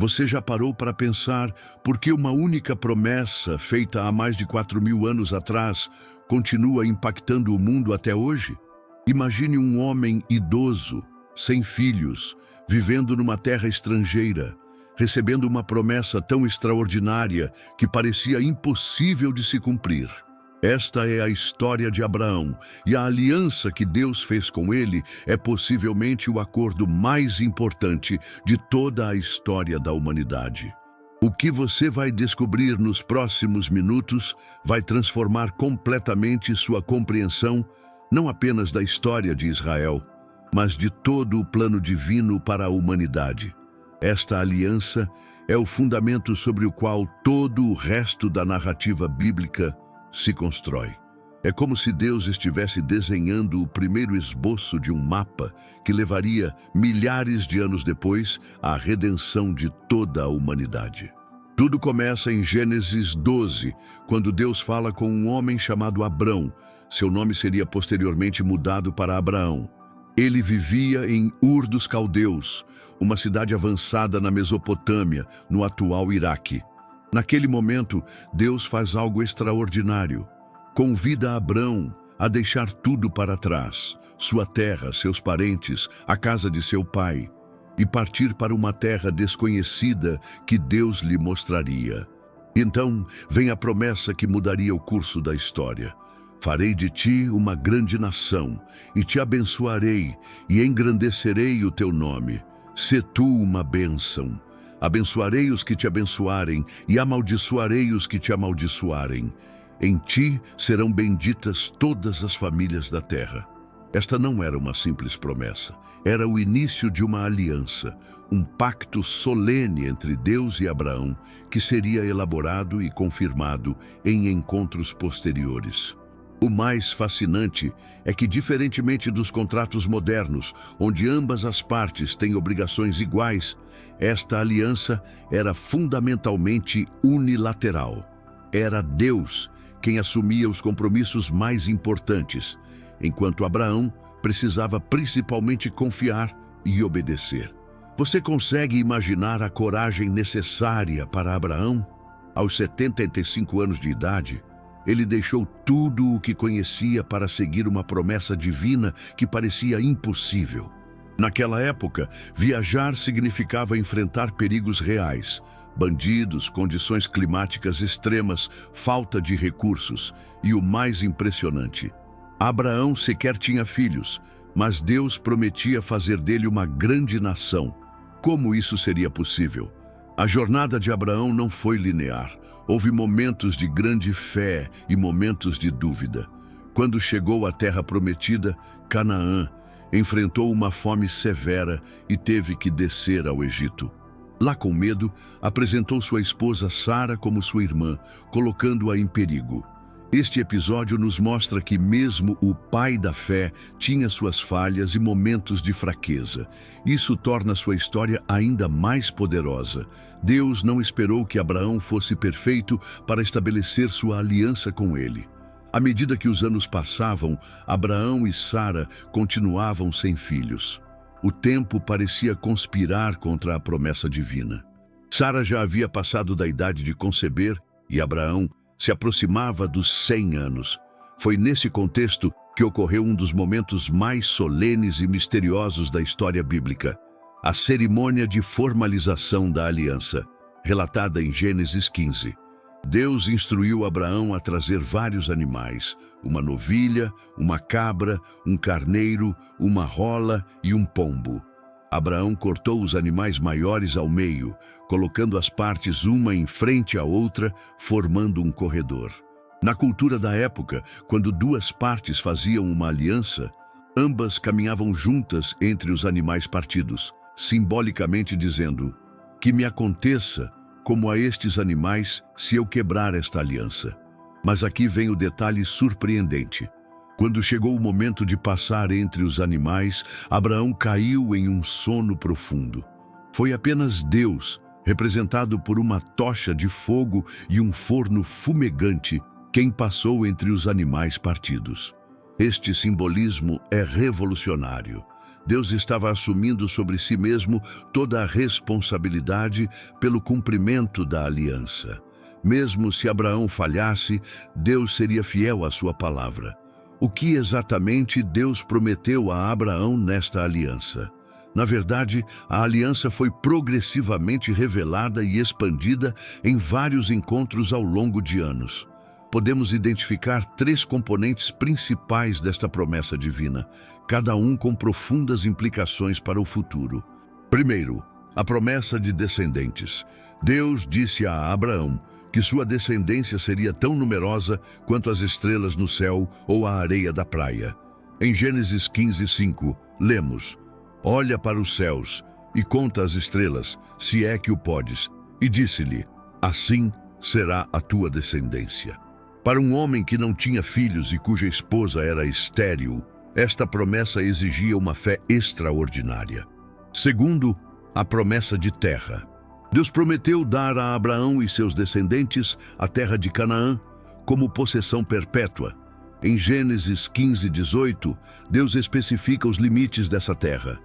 Você já parou para pensar por que uma única promessa feita há mais de 4.000 anos atrás continua impactando o mundo até hoje? Imagine um homem idoso, sem filhos, vivendo numa terra estrangeira, recebendo uma promessa tão extraordinária que parecia impossível de se cumprir. Esta é a história de Abraão, e a aliança que Deus fez com ele é possivelmente o acordo mais importante de toda a história da humanidade. O que você vai descobrir nos próximos minutos vai transformar completamente sua compreensão, não apenas da história de Israel, mas de todo o plano divino para a humanidade. Esta aliança é o fundamento sobre o qual todo o resto da narrativa bíblica se constrói. É como se Deus estivesse desenhando o primeiro esboço de um mapa que levaria milhares de anos depois à redenção de toda a humanidade. Tudo começa em Gênesis 12, quando Deus fala com um homem chamado Abrão. Seu nome seria posteriormente mudado para Abraão. Ele vivia em Ur dos Caldeus, uma cidade avançada na Mesopotâmia, no atual Iraque. Naquele momento, Deus faz algo extraordinário. Convida Abrão a deixar tudo para trás, sua terra, seus parentes, a casa de seu pai, e partir para uma terra desconhecida que Deus lhe mostraria. Então, vem a promessa que mudaria o curso da história. Farei de ti uma grande nação, e te abençoarei, e engrandecerei o teu nome. Sê tu uma bênção. Abençoarei os que te abençoarem, e amaldiçoarei os que te amaldiçoarem. Em ti serão benditas todas as famílias da terra. Esta não era uma simples promessa, era o início de uma aliança, um pacto solene entre Deus e Abraão, que seria elaborado e confirmado em encontros posteriores. O mais fascinante é que, diferentemente dos contratos modernos, onde ambas as partes têm obrigações iguais, esta aliança era fundamentalmente unilateral. Era Deus quem assumia os compromissos mais importantes, enquanto Abraão precisava principalmente confiar e obedecer. Você consegue imaginar a coragem necessária para Abraão? Aos 75 anos de idade, ele deixou tudo o que conhecia para seguir uma promessa divina que parecia impossível. Naquela época, viajar significava enfrentar perigos reais, bandidos, condições climáticas extremas, falta de recursos e o mais impressionante: Abraão sequer tinha filhos, mas Deus prometia fazer dele uma grande nação. Como isso seria possível? A jornada de Abraão não foi linear. Houve momentos de grande fé e momentos de dúvida. Quando chegou à terra prometida, Canaã, enfrentou uma fome severa e teve que descer ao Egito. Lá com medo, apresentou sua esposa Sara como sua irmã, colocando-a em perigo. Este episódio nos mostra que mesmo o pai da fé tinha suas falhas e momentos de fraqueza. Isso torna sua história ainda mais poderosa. Deus não esperou que Abraão fosse perfeito para estabelecer sua aliança com ele. À medida que os anos passavam, Abraão e Sara continuavam sem filhos. O tempo parecia conspirar contra a promessa divina. Sara já havia passado da idade de conceber e Abraão se aproximava dos 100 anos. Foi nesse contexto que ocorreu um dos momentos mais solenes e misteriosos da história bíblica: a cerimônia de formalização da aliança, relatada em Gênesis 15. Deus instruiu Abraão a trazer vários animais: uma novilha, uma cabra, um carneiro, uma rola e um pombo. Abraão cortou os animais maiores ao meio, colocando as partes uma em frente à outra, formando um corredor. Na cultura da época, quando duas partes faziam uma aliança, ambas caminhavam juntas entre os animais partidos, simbolicamente dizendo: que me aconteça como a estes animais se eu quebrar esta aliança. Mas aqui vem o detalhe surpreendente. Quando chegou o momento de passar entre os animais, Abraão caiu em um sono profundo. Foi apenas Deus, representado por uma tocha de fogo e um forno fumegante, quem passou entre os animais partidos. Este simbolismo é revolucionário. Deus estava assumindo sobre si mesmo toda a responsabilidade pelo cumprimento da aliança. Mesmo se Abraão falhasse, Deus seria fiel à sua palavra. O que exatamente Deus prometeu a Abraão nesta aliança? Na verdade, a aliança foi progressivamente revelada e expandida em vários encontros ao longo de anos. Podemos identificar 3 componentes principais desta promessa divina, cada um com profundas implicações para o futuro. Primeiro, a promessa de descendentes. Deus disse a Abraão que sua descendência seria tão numerosa quanto as estrelas no céu ou a areia da praia. Em Gênesis 15:5, lemos: "Olha para os céus e conta as estrelas, se é que o podes." E disse-lhe: "Assim será a tua descendência." Para um homem que não tinha filhos e cuja esposa era estéril, esta promessa exigia uma fé extraordinária. Segundo, a promessa de terra. Deus prometeu dar a Abraão e seus descendentes a terra de Canaã como possessão perpétua. Em Gênesis 15:18, Deus especifica os limites dessa terra: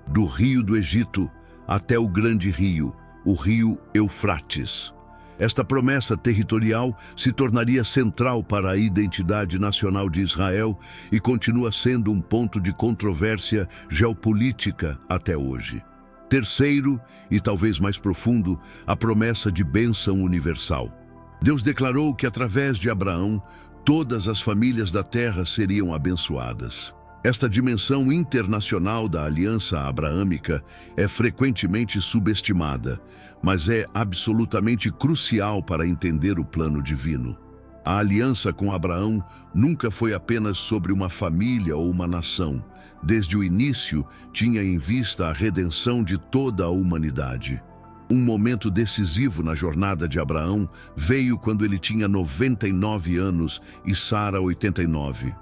do rio do Egito até o grande rio, o rio Eufrates. Esta promessa territorial se tornaria central para a identidade nacional de Israel e continua sendo um ponto de controvérsia geopolítica até hoje. Terceiro, e talvez mais profundo, a promessa de bênção universal. Deus declarou que através de Abraão, todas as famílias da terra seriam abençoadas. Esta dimensão internacional da aliança abraâmica é frequentemente subestimada, mas é absolutamente crucial para entender o plano divino. A aliança com Abraão nunca foi apenas sobre uma família ou uma nação. Desde o início, tinha em vista a redenção de toda a humanidade. Um momento decisivo na jornada de Abraão veio quando ele tinha 99 anos e Sara 89.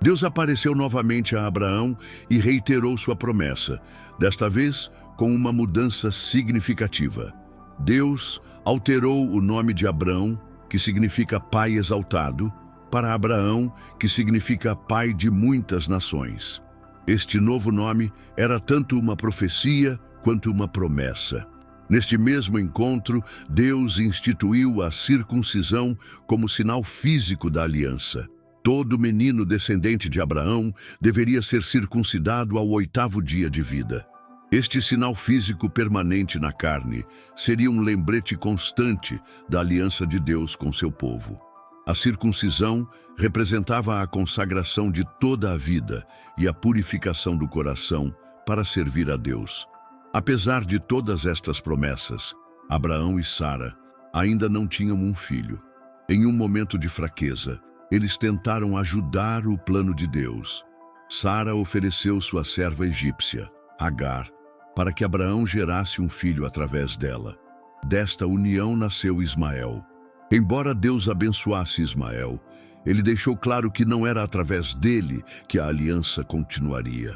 Deus apareceu novamente a Abraão e reiterou sua promessa, desta vez com uma mudança significativa. Deus alterou o nome de Abrão, que significa pai exaltado, para Abraão, que significa pai de muitas nações. Este novo nome era tanto uma profecia quanto uma promessa. Neste mesmo encontro, Deus instituiu a circuncisão como sinal físico da aliança. Todo menino descendente de Abraão deveria ser circuncidado ao 8º dia de vida. Este sinal físico permanente na carne seria um lembrete constante da aliança de Deus com seu povo. A circuncisão representava a consagração de toda a vida e a purificação do coração para servir a Deus. Apesar de todas estas promessas, Abraão e Sara ainda não tinham um filho. Em um momento de fraqueza, eles tentaram ajudar o plano de Deus. Sara ofereceu sua serva egípcia, Agar, para que Abraão gerasse um filho através dela. Desta união nasceu Ismael. Embora Deus abençoasse Ismael, ele deixou claro que não era através dele que a aliança continuaria.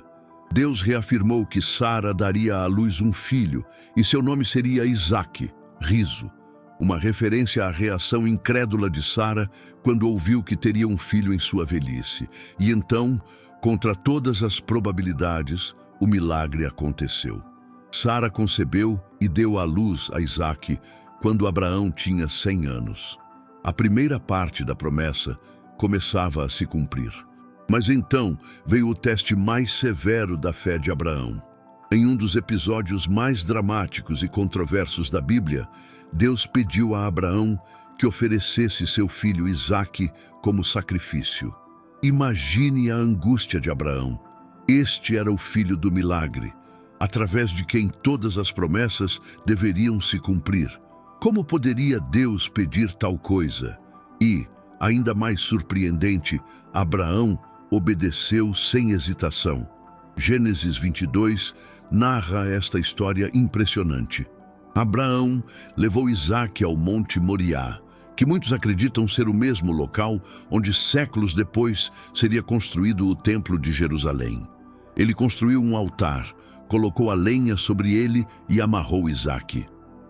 Deus reafirmou que Sara daria à luz um filho e seu nome seria Isaque, riso, uma referência à reação incrédula de Sara quando ouviu que teria um filho em sua velhice. E então, contra todas as probabilidades, o milagre aconteceu. Sara concebeu e deu à luz a Isaque quando Abraão tinha 100 anos. A primeira parte da promessa começava a se cumprir. Mas então veio o teste mais severo da fé de Abraão. Em um dos episódios mais dramáticos e controversos da Bíblia, Deus pediu a Abraão que oferecesse seu filho Isaque como sacrifício. Imagine a angústia de Abraão. Este era o filho do milagre, através de quem todas as promessas deveriam se cumprir. Como poderia Deus pedir tal coisa? E, ainda mais surpreendente, Abraão obedeceu sem hesitação. Gênesis 22 narra esta história impressionante. Abraão levou Isaque ao Monte Moriá, que muitos acreditam ser o mesmo local onde séculos depois seria construído o Templo de Jerusalém. Ele construiu um altar, colocou a lenha sobre ele e amarrou Isaque.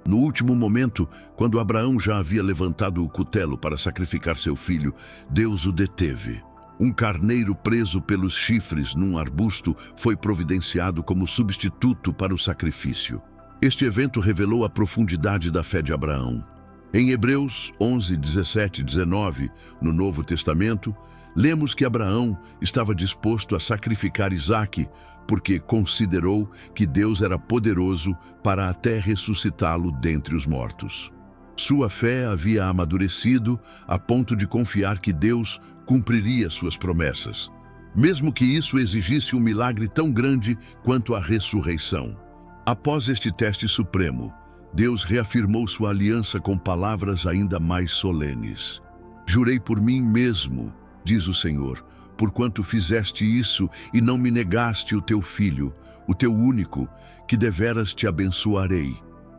No último momento, quando Abraão já havia levantado o cutelo para sacrificar seu filho, Deus o deteve. Um carneiro preso pelos chifres num arbusto foi providenciado como substituto para o sacrifício. Este evento revelou a profundidade da fé de Abraão. Em Hebreus 11, 17 e 19, no Novo Testamento, lemos que Abraão estava disposto a sacrificar Isaque porque considerou que Deus era poderoso para até ressuscitá-lo dentre os mortos. Sua fé havia amadurecido a ponto de confiar que Deus cumpriria suas promessas, mesmo que isso exigisse um milagre tão grande quanto a ressurreição. Após este teste supremo, Deus reafirmou sua aliança com palavras ainda mais solenes. Jurei por mim mesmo, diz o Senhor, porquanto fizeste isso e não me negaste o teu filho, o teu único, que deveras te abençoarei,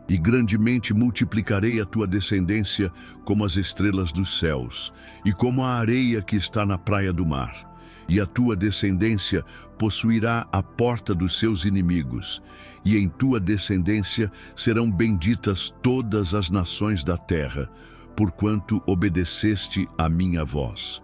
e grandemente multiplicarei a tua descendência como as estrelas dos céus, e como a areia que está na praia do mar. E a tua descendência possuirá a porta dos seus inimigos, e em tua descendência serão benditas todas as nações da terra, porquanto obedeceste à minha voz.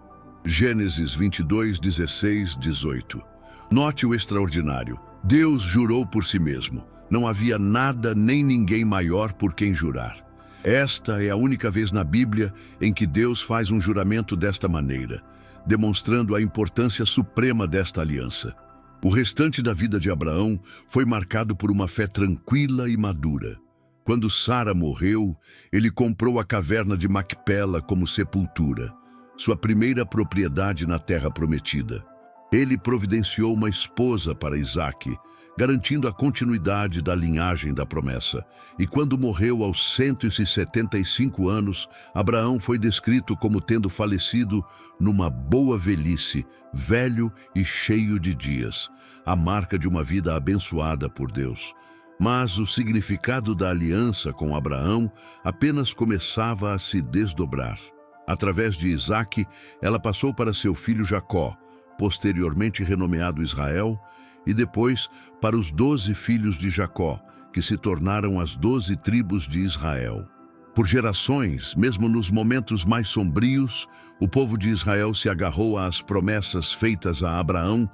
Gênesis 22, 16, 18. Note o extraordinário. Deus jurou por si mesmo. Não havia nada nem ninguém maior por quem jurar. Esta é a única vez na Bíblia em que Deus faz um juramento desta maneira, demonstrando a importância suprema desta aliança. O restante da vida de Abraão foi marcado por uma fé tranquila e madura. Quando Sara morreu, ele comprou a caverna de Macpela como sepultura, sua primeira propriedade na terra prometida. Ele providenciou uma esposa para Isaque, garantindo a continuidade da linhagem da promessa. E quando morreu aos 175 anos, Abraão foi descrito como tendo falecido numa boa velhice, velho e cheio de dias, a marca de uma vida abençoada por Deus. Mas o significado da aliança com Abraão apenas começava a se desdobrar. Através de Isaque, ela passou para seu filho Jacó, posteriormente renomeado Israel, e depois para os 12 filhos de Jacó, que se tornaram as 12 tribos de Israel. Por gerações, mesmo nos momentos mais sombrios, o povo de Israel se agarrou às promessas feitas a Abraão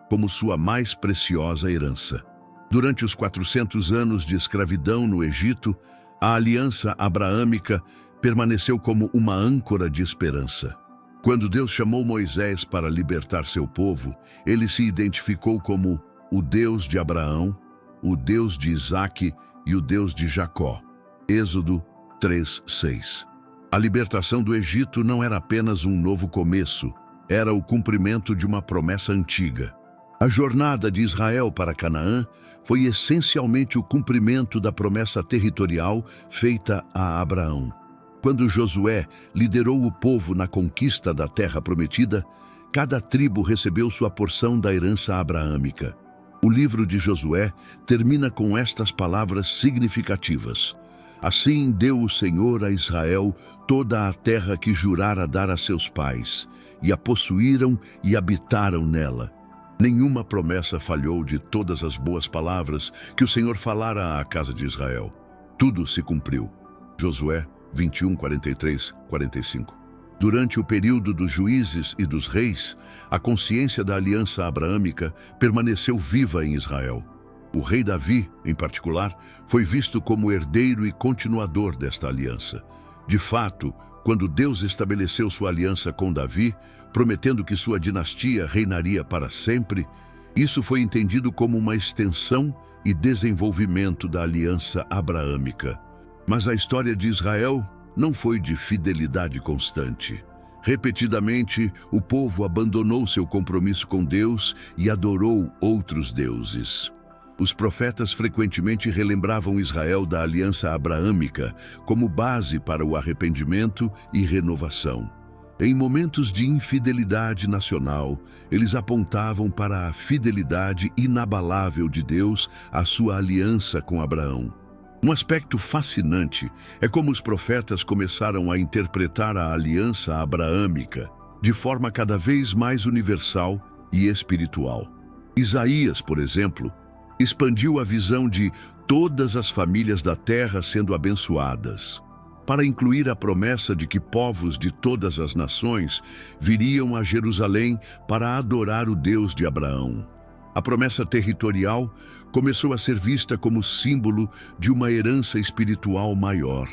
como sua mais preciosa herança. Durante os 400 anos de escravidão no Egito, a aliança abraâmica permaneceu como uma âncora de esperança. Quando Deus chamou Moisés para libertar seu povo, ele se identificou como o Deus de Abraão, o Deus de Isaque e o Deus de Jacó. Êxodo 3:6. A libertação do Egito não era apenas um novo começo, era o cumprimento de uma promessa antiga. A jornada de Israel para Canaã foi essencialmente o cumprimento da promessa territorial feita a Abraão. Quando Josué liderou o povo na conquista da terra prometida, cada tribo recebeu sua porção da herança abraâmica. O livro de Josué termina com estas palavras significativas: Assim deu o Senhor a Israel toda a terra que jurara dar a seus pais, e a possuíram e habitaram nela. Nenhuma promessa falhou de todas as boas palavras que o Senhor falara à casa de Israel. Tudo se cumpriu. Josué 21, 43, 45. Durante o período dos juízes e dos reis, a consciência da aliança abraâmica permaneceu viva em Israel. O rei Davi, em particular, foi visto como herdeiro e continuador desta aliança. De fato, quando Deus estabeleceu sua aliança com Davi, prometendo que sua dinastia reinaria para sempre, isso foi entendido como uma extensão e desenvolvimento da aliança abraâmica. Mas a história de Israel não foi de fidelidade constante. Repetidamente, o povo abandonou seu compromisso com Deus e adorou outros deuses. Os profetas frequentemente relembravam Israel da aliança abraâmica como base para o arrependimento e renovação. Em momentos de infidelidade nacional, eles apontavam para a fidelidade inabalável de Deus à sua aliança com Abraão. Um aspecto fascinante é como os profetas começaram a interpretar a aliança abraâmica de forma cada vez mais universal e espiritual. Isaías, por exemplo, expandiu a visão de todas as famílias da terra sendo abençoadas. para incluir a promessa de que povos de todas as nações viriam a Jerusalém para adorar o Deus de Abraão. A promessa territorial começou a ser vista como símbolo de uma herança espiritual maior.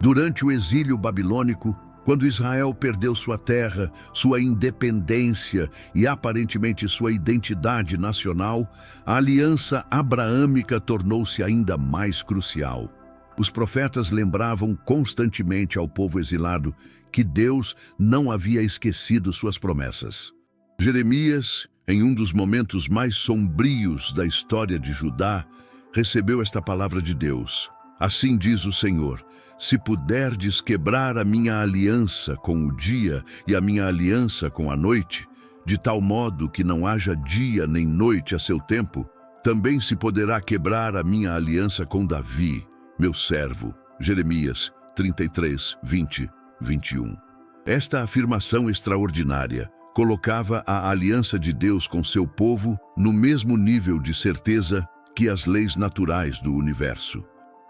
Durante o exílio babilônico, quando Israel perdeu sua terra, sua independência e aparentemente sua identidade nacional, a aliança abraâmica tornou-se ainda mais crucial. Os profetas lembravam constantemente ao povo exilado que Deus não havia esquecido suas promessas. Jeremias, em um dos momentos mais sombrios da história de Judá, recebeu esta palavra de Deus. Assim diz o Senhor: se puderdes quebrar a minha aliança com o dia e a minha aliança com a noite, de tal modo que não haja dia nem noite a seu tempo, também se poderá quebrar a minha aliança com Davi, meu servo. Jeremias 33, 20, 21. Esta afirmação extraordinária colocava a aliança de Deus com seu povo no mesmo nível de certeza que as leis naturais do universo.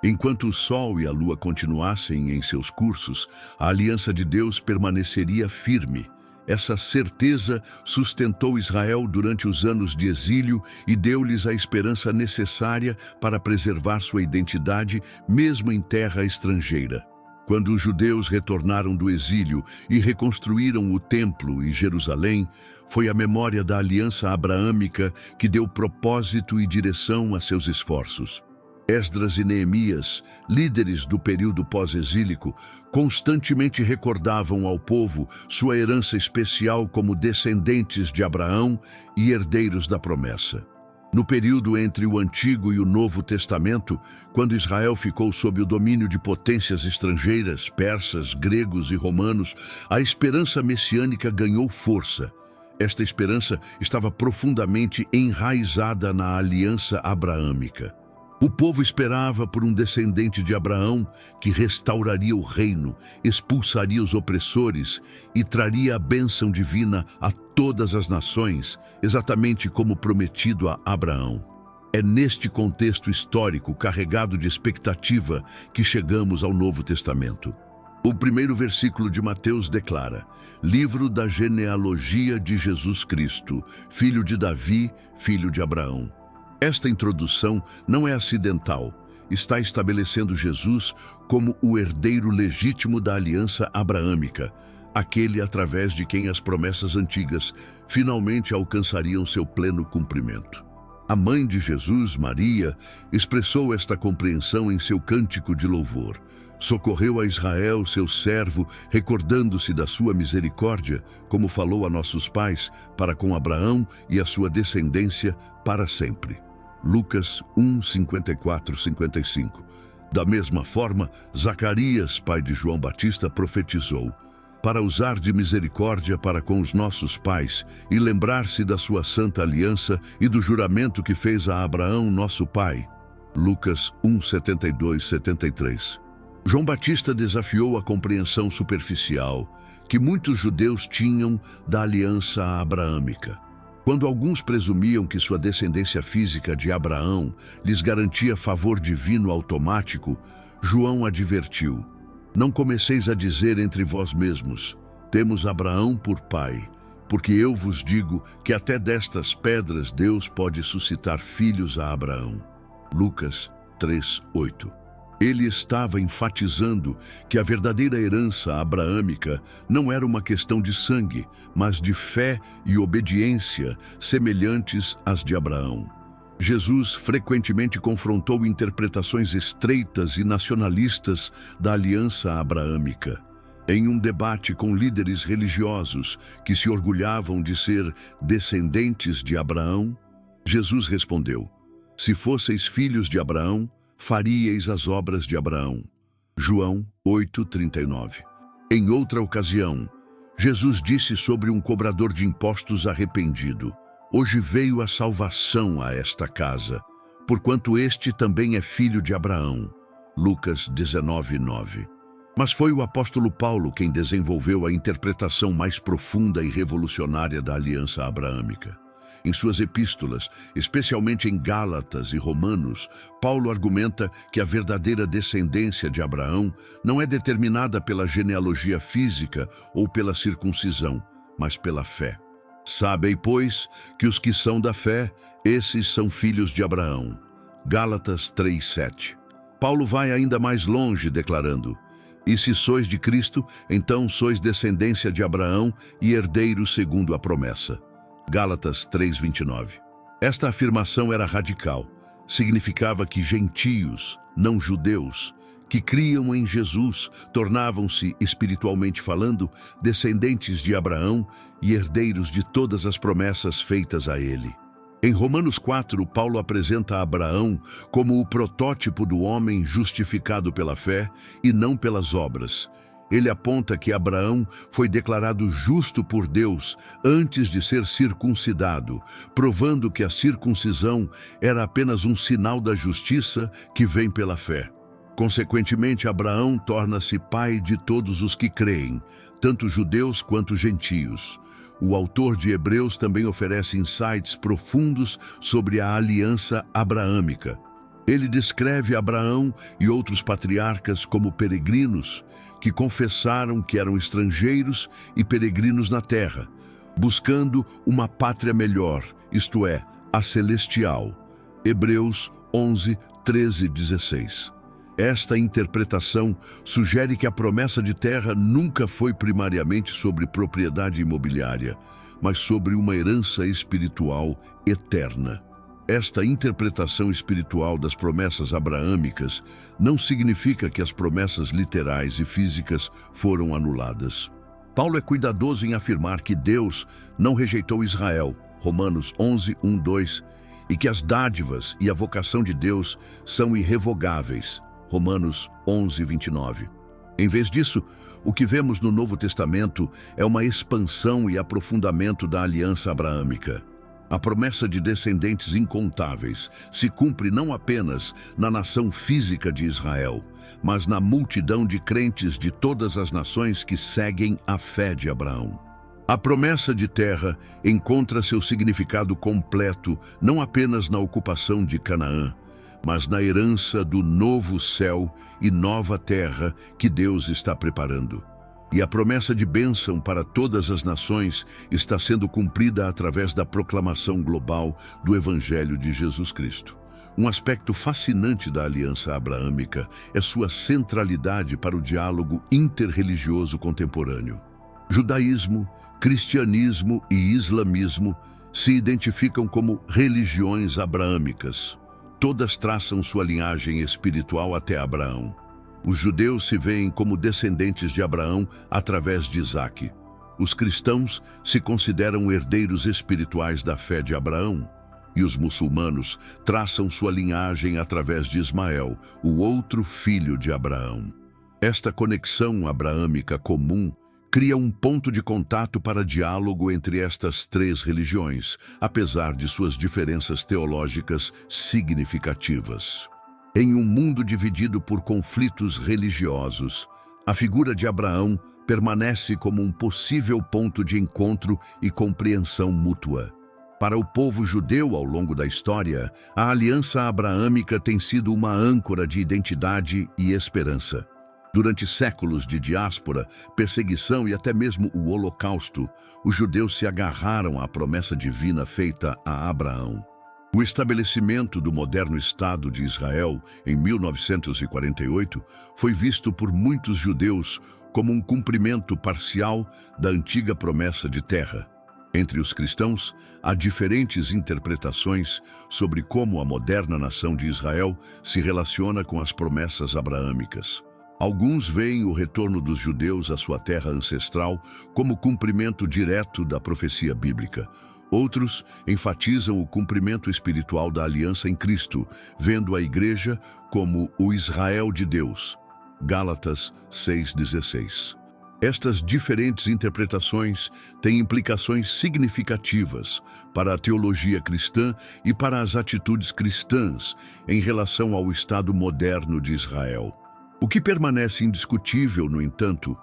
Enquanto o Sol e a Lua continuassem em seus cursos, a aliança de Deus permaneceria firme. Essa certeza sustentou Israel durante os anos de exílio e deu-lhes a esperança necessária para preservar sua identidade, mesmo em terra estrangeira. Quando os judeus retornaram do exílio e reconstruíram o templo e Jerusalém, foi a memória da aliança abraâmica que deu propósito e direção a seus esforços. Esdras e Neemias, líderes do período pós-exílico, constantemente recordavam ao povo sua herança especial como descendentes de Abraão e herdeiros da promessa. No período entre o Antigo e o Novo Testamento, quando Israel ficou sob o domínio de potências estrangeiras, persas, gregos e romanos, a esperança messiânica ganhou força. Esta esperança estava profundamente enraizada na aliança abraâmica. O povo esperava por um descendente de Abraão que restauraria o reino, expulsaria os opressores e traria a bênção divina a todas as nações, exatamente como prometido a Abraão. É neste contexto histórico carregado de expectativa que chegamos ao Novo Testamento. O primeiro versículo de Mateus declara: livro da genealogia de Jesus Cristo, filho de Davi, filho de Abraão. Esta introdução não é acidental. Está estabelecendo Jesus como o herdeiro legítimo da aliança abraâmica, aquele através de quem as promessas antigas finalmente alcançariam seu pleno cumprimento. A mãe de Jesus, Maria, expressou esta compreensão em seu cântico de louvor. Socorreu a Israel, seu servo, recordando-se da sua misericórdia, como falou a nossos pais, para com Abraão e a sua descendência para sempre. Lucas 1, 54, 55. Da mesma forma, Zacarias, pai de João Batista, profetizou: para usar de misericórdia para com os nossos pais e lembrar-se da sua santa aliança e do juramento que fez a Abraão, nosso pai. Lucas 1, 72, 73. João Batista desafiou a compreensão superficial que muitos judeus tinham da aliança abraâmica. Quando alguns presumiam que sua descendência física de Abraão lhes garantia favor divino automático, João advertiu: não comeceis a dizer entre vós mesmos: temos Abraão por pai, porque eu vos digo que até destas pedras Deus pode suscitar filhos a Abraão. Lucas 3, 8. Ele estava enfatizando que a verdadeira herança abraâmica não era uma questão de sangue, mas de fé e obediência semelhantes às de Abraão. Jesus frequentemente confrontou interpretações estreitas e nacionalistas da aliança abraâmica. Em um debate com líderes religiosos que se orgulhavam de ser descendentes de Abraão, Jesus respondeu: se fosseis filhos de Abraão, faríeis as obras de Abraão. João 8:39. Em outra ocasião, Jesus disse sobre um cobrador de impostos arrependido: hoje veio a salvação a esta casa, porquanto este também é filho de Abraão. Lucas 19:9. Mas foi o apóstolo Paulo quem desenvolveu a interpretação mais profunda e revolucionária da aliança abraâmica. Em suas epístolas, especialmente em Gálatas e Romanos, Paulo argumenta que a verdadeira descendência de Abraão não é determinada pela genealogia física ou pela circuncisão, mas pela fé. Sabei, pois, que os que são da fé, esses são filhos de Abraão. Gálatas 3:7. Paulo vai ainda mais longe, declarando: e se sois de Cristo, então sois descendência de Abraão e herdeiros segundo a promessa. Gálatas 3:29. Esta afirmação era radical. Significava que gentios, não judeus, que criam em Jesus, tornavam-se, espiritualmente falando, descendentes de Abraão e herdeiros de todas as promessas feitas a ele. Em Romanos 4, Paulo apresenta Abraão como o protótipo do homem justificado pela fé e não pelas obras. Ele aponta que Abraão foi declarado justo por Deus antes de ser circuncidado, provando que a circuncisão era apenas um sinal da justiça que vem pela fé. Consequentemente, Abraão torna-se pai de todos os que creem, tanto judeus quanto gentios. O autor de Hebreus também oferece insights profundos sobre a aliança abraâmica. Ele descreve Abraão e outros patriarcas como peregrinos que confessaram que eram estrangeiros e peregrinos na terra, buscando uma pátria melhor, isto é, a celestial. Hebreus 11, 13 e 16. Esta interpretação sugere que a promessa de terra nunca foi primariamente sobre propriedade imobiliária, mas sobre uma herança espiritual eterna. Esta interpretação espiritual das promessas abraâmicas não significa que as promessas literais e físicas foram anuladas. Paulo é cuidadoso em afirmar que Deus não rejeitou Israel, Romanos 11, 1, 2, e que as dádivas e a vocação de Deus são irrevogáveis, Romanos 11, 29. Em vez disso, o que vemos no Novo Testamento é uma expansão e aprofundamento da aliança abraâmica. A promessa de descendentes incontáveis se cumpre não apenas na nação física de Israel, mas na multidão de crentes de todas as nações que seguem a fé de Abraão. A promessa de terra encontra seu significado completo não apenas na ocupação de Canaã, mas na herança do novo céu e nova terra que Deus está preparando. E a promessa de bênção para todas as nações está sendo cumprida através da proclamação global do Evangelho de Jesus Cristo. Um aspecto fascinante da aliança abraâmica é sua centralidade para o diálogo interreligioso contemporâneo. Judaísmo, cristianismo e islamismo se identificam como religiões abraâmicas. Todas traçam sua linhagem espiritual até Abraão. Os judeus se veem como descendentes de Abraão através de Isaque. Os cristãos se consideram herdeiros espirituais da fé de Abraão. E os muçulmanos traçam sua linhagem através de Ismael, o outro filho de Abraão. Esta conexão abraâmica comum cria um ponto de contato para diálogo entre estas três religiões, apesar de suas diferenças teológicas significativas. Em um mundo dividido por conflitos religiosos, a figura de Abraão permanece como um possível ponto de encontro e compreensão mútua. Para o povo judeu ao longo da história, a aliança abraâmica tem sido uma âncora de identidade e esperança. Durante séculos de diáspora, perseguição e até mesmo o Holocausto, os judeus se agarraram à promessa divina feita a Abraão. O estabelecimento do moderno Estado de Israel, em 1948, foi visto por muitos judeus como um cumprimento parcial da antiga promessa de terra. Entre os cristãos, há diferentes interpretações sobre como a moderna nação de Israel se relaciona com as promessas abraâmicas. Alguns veem o retorno dos judeus à sua terra ancestral como cumprimento direto da profecia bíblica. Outros enfatizam o cumprimento espiritual da aliança em Cristo, vendo a igreja como o Israel de Deus. Gálatas 6,16. Estas diferentes interpretações têm implicações significativas para a teologia cristã e para as atitudes cristãs em relação ao Estado moderno de Israel. O que permanece indiscutível, no entanto,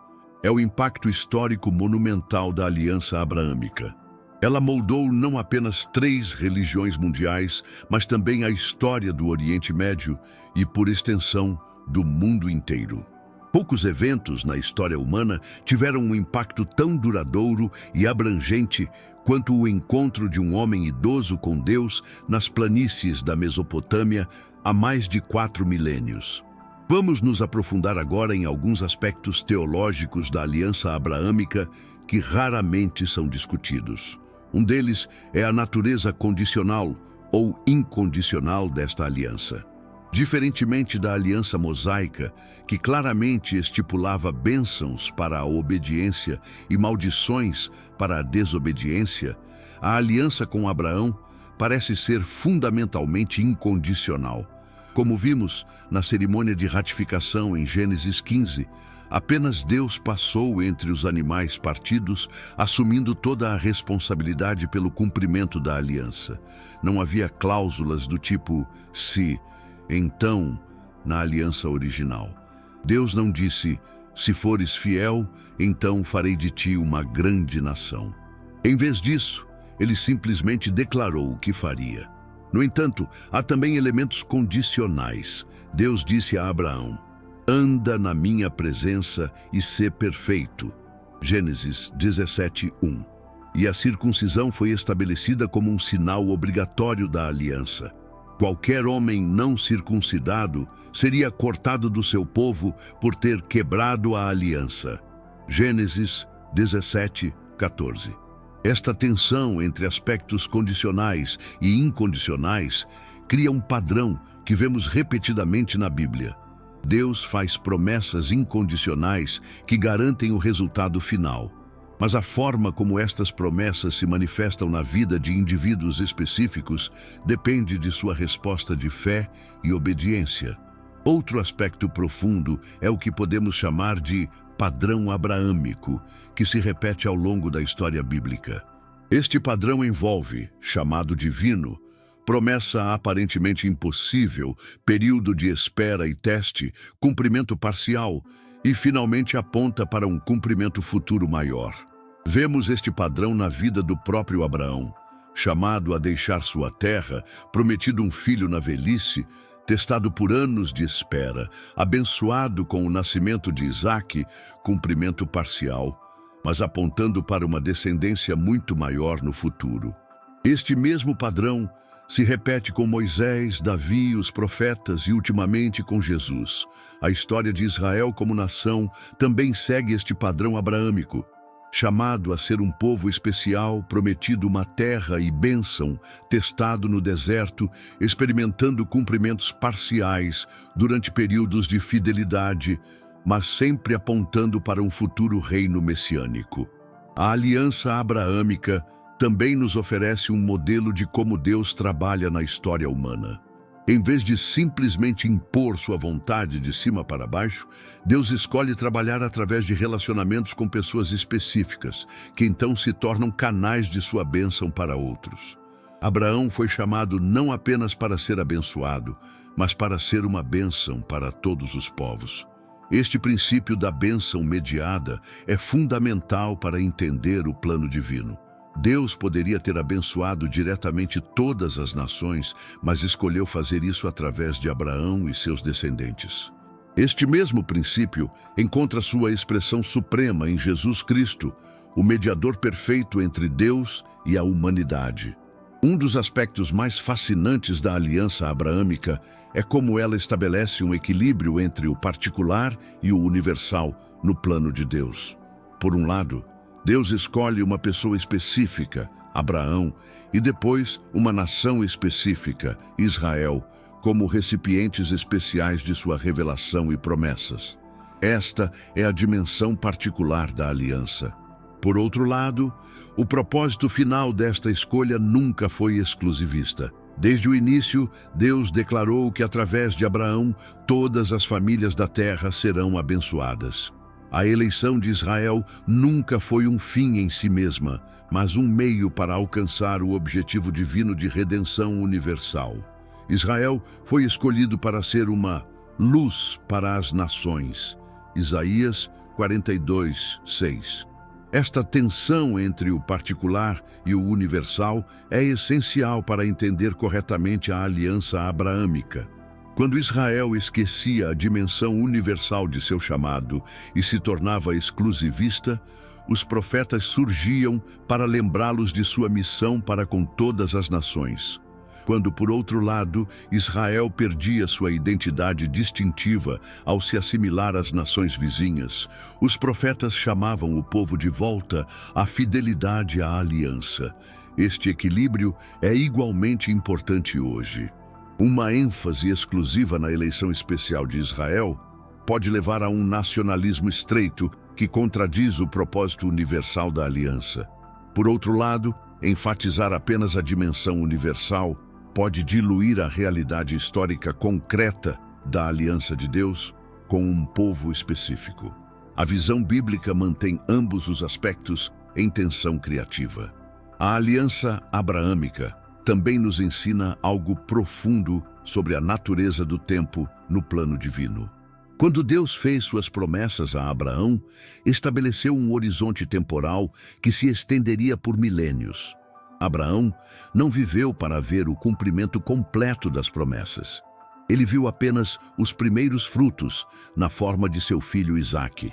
é o impacto histórico monumental da aliança abraâmica. Ela moldou não apenas 3 religiões mundiais, mas também a história do Oriente Médio e, por extensão, do mundo inteiro. Poucos eventos na história humana tiveram um impacto tão duradouro e abrangente quanto o encontro de um homem idoso com Deus nas planícies da Mesopotâmia há mais de 4 milênios. Vamos nos aprofundar agora em alguns aspectos teológicos da aliança abraâmica que raramente são discutidos. Um deles é a natureza condicional ou incondicional desta aliança. Diferentemente da aliança mosaica, que claramente estipulava bênçãos para a obediência e maldições para a desobediência, a aliança com Abraão parece ser fundamentalmente incondicional. Como vimos na cerimônia de ratificação em Gênesis 15, apenas Deus passou entre os animais partidos, assumindo toda a responsabilidade pelo cumprimento da aliança. Não havia cláusulas do tipo "se", "então", na aliança original. Deus não disse: "Se fores fiel, então farei de ti uma grande nação". Em vez disso, ele simplesmente declarou o que faria. No entanto, há também elementos condicionais. Deus disse a Abraão: "Anda na minha presença e sê perfeito". Gênesis 17:1. E a circuncisão foi estabelecida como um sinal obrigatório da aliança. Qualquer homem não circuncidado seria cortado do seu povo por ter quebrado a aliança. Gênesis 17:14. Esta tensão entre aspectos condicionais e incondicionais cria um padrão que vemos repetidamente na Bíblia. Deus faz promessas incondicionais que garantem o resultado final. Mas a forma como estas promessas se manifestam na vida de indivíduos específicos depende de sua resposta de fé e obediência. Outro aspecto profundo é o que podemos chamar de padrão abraâmico, que se repete ao longo da história bíblica. Este padrão envolve, chamado divino, promessa aparentemente impossível, período de espera e teste, cumprimento parcial e, finalmente, aponta para um cumprimento futuro maior. Vemos este padrão na vida do próprio Abraão, chamado a deixar sua terra, prometido um filho na velhice, testado por anos de espera, abençoado com o nascimento de Isaque, cumprimento parcial, mas apontando para uma descendência muito maior no futuro. Este mesmo padrão se repete com Moisés, Davi, os profetas e, ultimamente, com Jesus. A história de Israel como nação também segue este padrão abraâmico. Chamado a ser um povo especial, prometido uma terra e bênção, testado no deserto, experimentando cumprimentos parciais durante períodos de fidelidade, mas sempre apontando para um futuro reino messiânico. A aliança abraâmica também nos oferece um modelo de como Deus trabalha na história humana. Em vez de simplesmente impor sua vontade de cima para baixo, Deus escolhe trabalhar através de relacionamentos com pessoas específicas, que então se tornam canais de sua bênção para outros. Abraão foi chamado não apenas para ser abençoado, mas para ser uma bênção para todos os povos. Este princípio da bênção mediada é fundamental para entender o plano divino. Deus poderia ter abençoado diretamente todas as nações, mas escolheu fazer isso através de Abraão e seus descendentes. Este mesmo princípio encontra sua expressão suprema em Jesus Cristo, o mediador perfeito entre Deus e a humanidade. Um dos aspectos mais fascinantes da aliança abraâmica é como ela estabelece um equilíbrio entre o particular e o universal no plano de Deus. Por um lado, Deus escolhe uma pessoa específica, Abraão, e depois uma nação específica, Israel, como recipientes especiais de sua revelação e promessas. Esta é a dimensão particular da aliança. Por outro lado, o propósito final desta escolha nunca foi exclusivista. Desde o início, Deus declarou que através de Abraão, todas as famílias da terra serão abençoadas. A eleição de Israel nunca foi um fim em si mesma, mas um meio para alcançar o objetivo divino de redenção universal. Israel foi escolhido para ser uma luz para as nações. Isaías 42:6. Esta tensão entre o particular e o universal é essencial para entender corretamente a aliança abraâmica. Quando Israel esquecia a dimensão universal de seu chamado e se tornava exclusivista, os profetas surgiam para lembrá-los de sua missão para com todas as nações. Quando, por outro lado, Israel perdia sua identidade distintiva ao se assimilar às nações vizinhas, os profetas chamavam o povo de volta à fidelidade à aliança. Este equilíbrio é igualmente importante hoje. Uma ênfase exclusiva na eleição especial de Israel pode levar a um nacionalismo estreito que contradiz o propósito universal da aliança. Por outro lado, enfatizar apenas a dimensão universal pode diluir a realidade histórica concreta da aliança de Deus com um povo específico. A visão bíblica mantém ambos os aspectos em tensão criativa. A aliança abraâmica também nos ensina algo profundo sobre a natureza do tempo no plano divino. Quando Deus fez suas promessas a Abraão, estabeleceu um horizonte temporal que se estenderia por milênios. Abraão não viveu para ver o cumprimento completo das promessas. Ele viu apenas os primeiros frutos na forma de seu filho Isaque.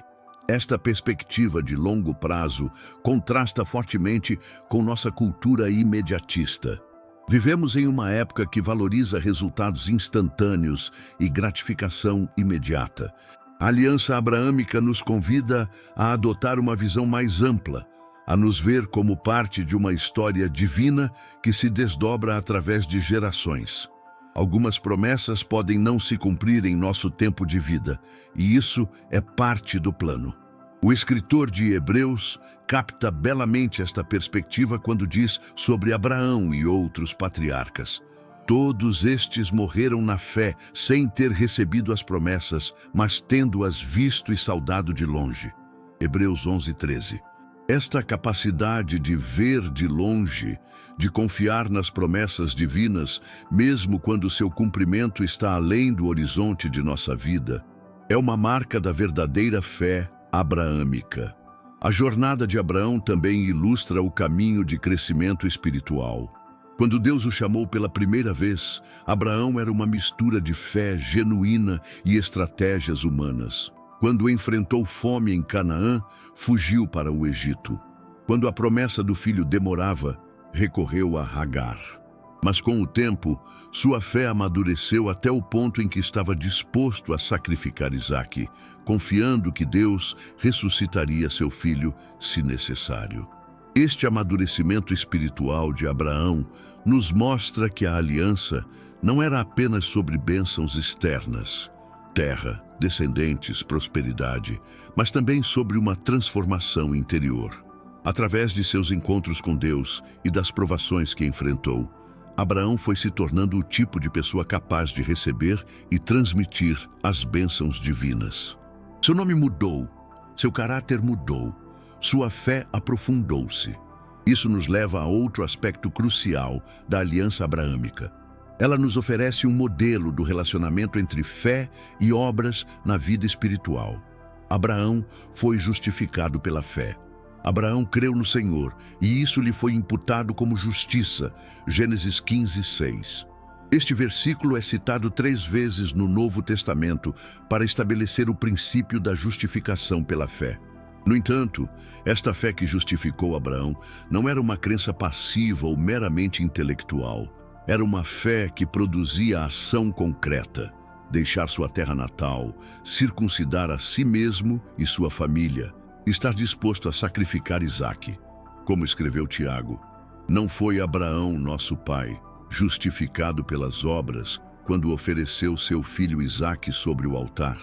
Esta perspectiva de longo prazo contrasta fortemente com nossa cultura imediatista. Vivemos em uma época que valoriza resultados instantâneos e gratificação imediata. A aliança abraâmica nos convida a adotar uma visão mais ampla, a nos ver como parte de uma história divina que se desdobra através de gerações. Algumas promessas podem não se cumprir em nosso tempo de vida, e isso é parte do plano. O escritor de Hebreus capta belamente esta perspectiva quando diz sobre Abraão e outros patriarcas. Todos estes morreram na fé, sem ter recebido as promessas, mas tendo-as visto e saudado de longe. Hebreus 11:13. Esta capacidade de ver de longe, de confiar nas promessas divinas, mesmo quando seu cumprimento está além do horizonte de nossa vida, é uma marca da verdadeira fé abraâmica. A jornada de Abraão também ilustra o caminho de crescimento espiritual. Quando Deus o chamou pela primeira vez, Abraão era uma mistura de fé genuína e estratégias humanas. Quando enfrentou fome em Canaã, fugiu para o Egito. Quando a promessa do filho demorava, recorreu a Agar. Mas com o tempo, sua fé amadureceu até o ponto em que estava disposto a sacrificar Isaque, confiando que Deus ressuscitaria seu filho se necessário. Este amadurecimento espiritual de Abraão nos mostra que a aliança não era apenas sobre bênçãos externas, terra, descendentes, prosperidade, mas também sobre uma transformação interior. Através de seus encontros com Deus e das provações que enfrentou, Abraão foi se tornando o tipo de pessoa capaz de receber e transmitir as bênçãos divinas. Seu nome mudou, seu caráter mudou, sua fé aprofundou-se. Isso nos leva a outro aspecto crucial da aliança abraâmica. Ela nos oferece um modelo do relacionamento entre fé e obras na vida espiritual. Abraão foi justificado pela fé. Abraão creu no Senhor, e isso lhe foi imputado como justiça. Gênesis 15:6. Este versículo é citado 3 vezes no Novo Testamento para estabelecer o princípio da justificação pela fé. No entanto, esta fé que justificou Abraão não era uma crença passiva ou meramente intelectual. Era uma fé que produzia ação concreta. Deixar sua terra natal, circuncidar a si mesmo e sua família, estar disposto a sacrificar Isaque. Como escreveu Tiago, não foi Abraão, nosso pai, justificado pelas obras, quando ofereceu seu filho Isaque sobre o altar.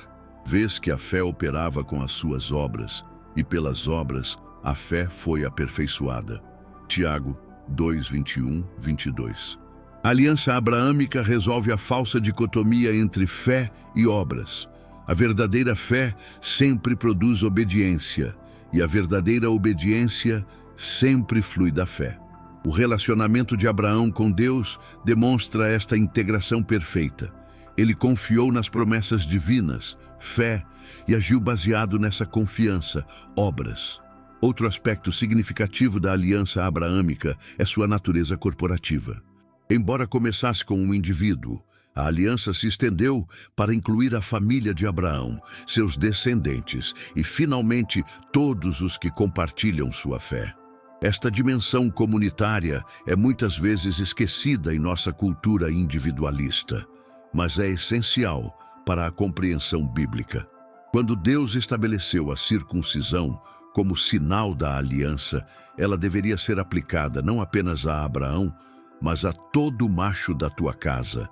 Vês que a fé operava com as suas obras, e pelas obras a fé foi aperfeiçoada. Tiago 2:21-22. A aliança abraâmica resolve a falsa dicotomia entre fé e obras. A verdadeira fé sempre produz obediência, e a verdadeira obediência sempre flui da fé. O relacionamento de Abraão com Deus demonstra esta integração perfeita. Ele confiou nas promessas divinas, fé, e agiu baseado nessa confiança, obras. Outro aspecto significativo da aliança abraâmica é sua natureza corporativa. Embora começasse com um indivíduo, a aliança se estendeu para incluir a família de Abraão, seus descendentes e, finalmente, todos os que compartilham sua fé. Esta dimensão comunitária é muitas vezes esquecida em nossa cultura individualista, mas é essencial para a compreensão bíblica. Quando Deus estabeleceu a circuncisão como sinal da aliança, ela deveria ser aplicada não apenas a Abraão, mas a todo macho da tua casa.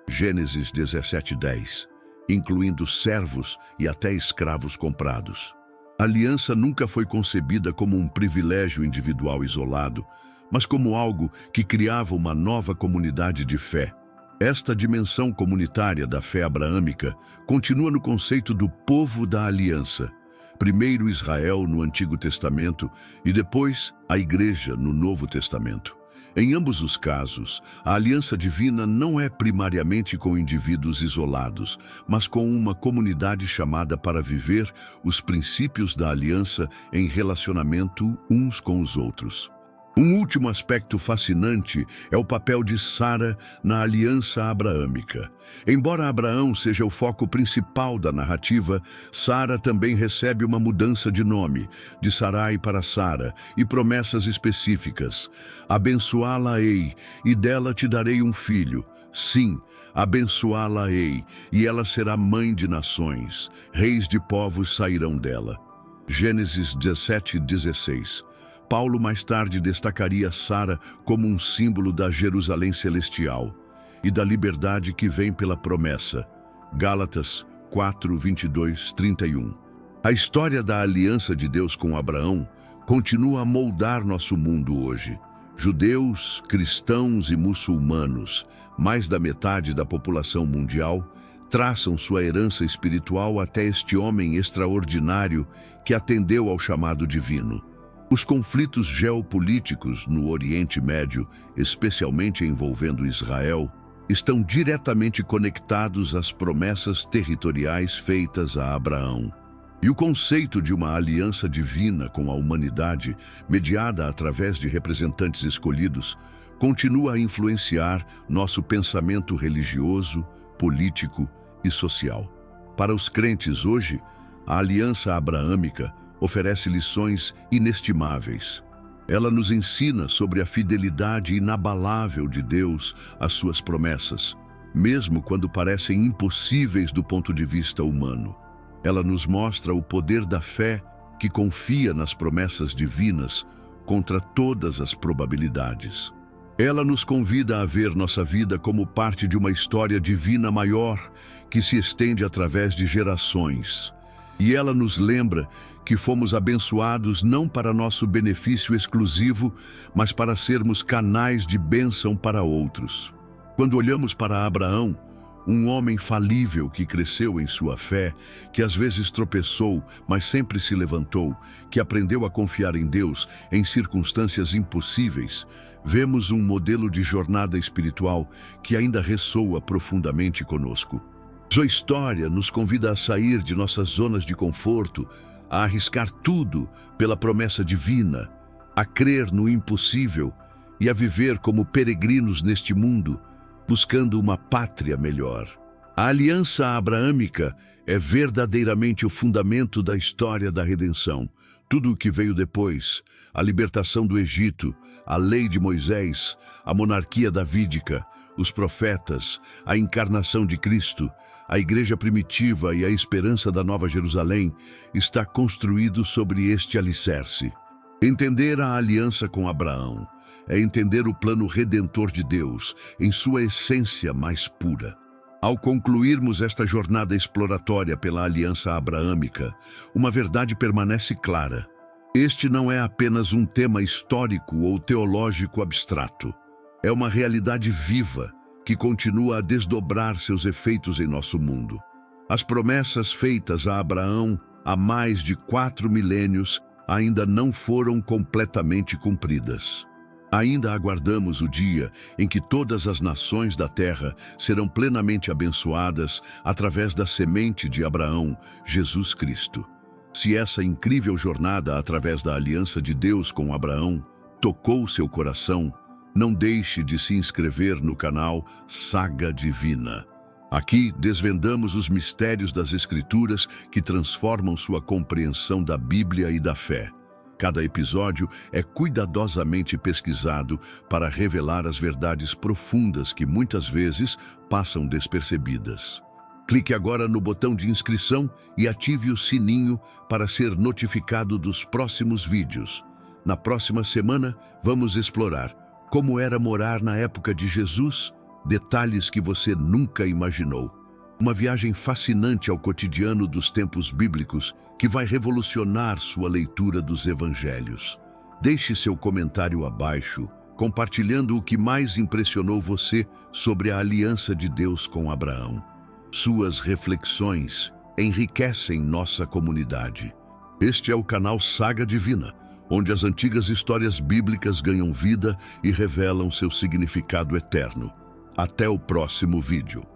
Gênesis 17:10, incluindo servos e até escravos comprados. A aliança nunca foi concebida como um privilégio individual isolado, mas como algo que criava uma nova comunidade de fé. Esta dimensão comunitária da fé abraâmica continua no conceito do povo da aliança. Primeiro Israel no Antigo Testamento e depois a Igreja no Novo Testamento. Em ambos os casos, a aliança divina não é primariamente com indivíduos isolados, mas com uma comunidade chamada para viver os princípios da aliança em relacionamento uns com os outros. Um último aspecto fascinante é o papel de Sara na aliança abraâmica. Embora Abraão seja o foco principal da narrativa, Sara também recebe uma mudança de nome, de Sarai para Sara, e promessas específicas. Abençoá-la-ei, e dela te darei um filho. Sim, abençoá-la-ei, e ela será mãe de nações. Reis de povos sairão dela. Gênesis 17:16. Paulo mais tarde destacaria Sara como um símbolo da Jerusalém celestial e da liberdade que vem pela promessa. Gálatas 4:22-31. A história da aliança de Deus com Abraão continua a moldar nosso mundo hoje. Judeus, cristãos e muçulmanos, mais da metade da população mundial, traçam sua herança espiritual até este homem extraordinário que atendeu ao chamado divino. Os conflitos geopolíticos no Oriente Médio, especialmente envolvendo Israel, estão diretamente conectados às promessas territoriais feitas a Abraão. E o conceito de uma aliança divina com a humanidade, mediada através de representantes escolhidos, continua a influenciar nosso pensamento religioso, político e social. Para os crentes hoje, a aliança abraâmica oferece lições inestimáveis. Ela nos ensina sobre a fidelidade inabalável de Deus às suas promessas, mesmo quando parecem impossíveis do ponto de vista humano. Ela nos mostra o poder da fé que confia nas promessas divinas contra todas as probabilidades. Ela nos convida a ver nossa vida como parte de uma história divina maior que se estende através de gerações. E ela nos lembra que fomos abençoados não para nosso benefício exclusivo, mas para sermos canais de bênção para outros. Quando olhamos para Abraão, um homem falível que cresceu em sua fé, que às vezes tropeçou, mas sempre se levantou, que aprendeu a confiar em Deus em circunstâncias impossíveis, vemos um modelo de jornada espiritual que ainda ressoa profundamente conosco. Sua história nos convida a sair de nossas zonas de conforto, a arriscar tudo pela promessa divina, a crer no impossível e a viver como peregrinos neste mundo, buscando uma pátria melhor. A aliança abraâmica é verdadeiramente o fundamento da história da redenção. Tudo o que veio depois, a libertação do Egito, a lei de Moisés, a monarquia davídica, os profetas, a encarnação de Cristo, a igreja primitiva e a esperança da Nova Jerusalém está construído sobre este alicerce. Entender a aliança com Abraão é entender o plano redentor de Deus em sua essência mais pura. Ao concluirmos esta jornada exploratória pela aliança abraâmica, uma verdade permanece clara. Este não é apenas um tema histórico ou teológico abstrato. É uma realidade viva que continua a desdobrar seus efeitos em nosso mundo. As promessas feitas a Abraão há mais de 4 milênios ainda não foram completamente cumpridas. Ainda aguardamos o dia em que todas as nações da terra serão plenamente abençoadas através da semente de Abraão, Jesus Cristo. Se essa incrível jornada através da aliança de Deus com Abraão tocou seu coração, não deixe de se inscrever no canal Saga Divina. Aqui desvendamos os mistérios das Escrituras que transformam sua compreensão da Bíblia e da fé. Cada episódio é cuidadosamente pesquisado para revelar as verdades profundas que muitas vezes passam despercebidas. Clique agora no botão de inscrição e ative o sininho para ser notificado dos próximos vídeos. Na próxima semana, vamos explorar como era morar na época de Jesus, detalhes que você nunca imaginou. Uma viagem fascinante ao cotidiano dos tempos bíblicos que vai revolucionar sua leitura dos evangelhos. Deixe seu comentário abaixo, compartilhando o que mais impressionou você sobre a aliança de Deus com Abraão. Suas reflexões enriquecem nossa comunidade. Este é o canal Saga Divina, onde as antigas histórias bíblicas ganham vida e revelam seu significado eterno. Até o próximo vídeo.